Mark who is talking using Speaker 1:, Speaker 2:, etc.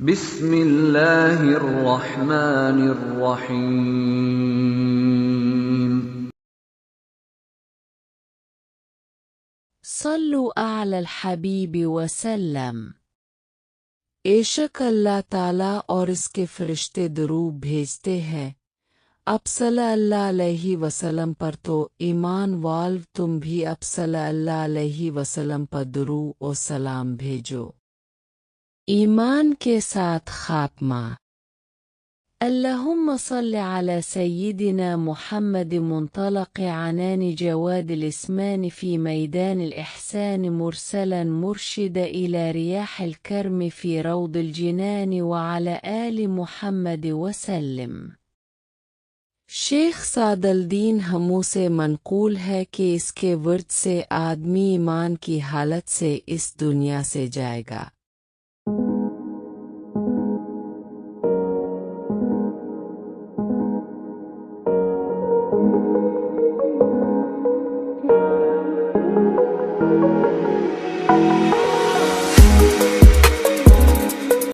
Speaker 1: بسم الله الرحمن الرحيم.
Speaker 2: صلوا على الحبيب وسلم। बेशक अल्लाह ताला और इसके फरिश्ते दरूद भेजते हैं अब सल्लल्लाहु अलैहि वसल्लम पर, तो ईमान वाल तुम भी अब सल्लल्लाहु अलैहि वसल्लम पर दरूद और सलाम भेजो। ईमान के साथ खात्मा। अल्लाहुम्मा सल्लि अला सय्यिदिना मुहम्मद मुंतलक़ अनान जवाद الإسمان في ميدان الإحسان مرسلا مرشد إلى رياح الكرم في روض الجنان وعلى آل محمد وسلم। शेख सादुल्दीन हमू से मनकूल है कि इसके वर्द से आदमी ईमान की हालत से इस दुनिया से जाएगा।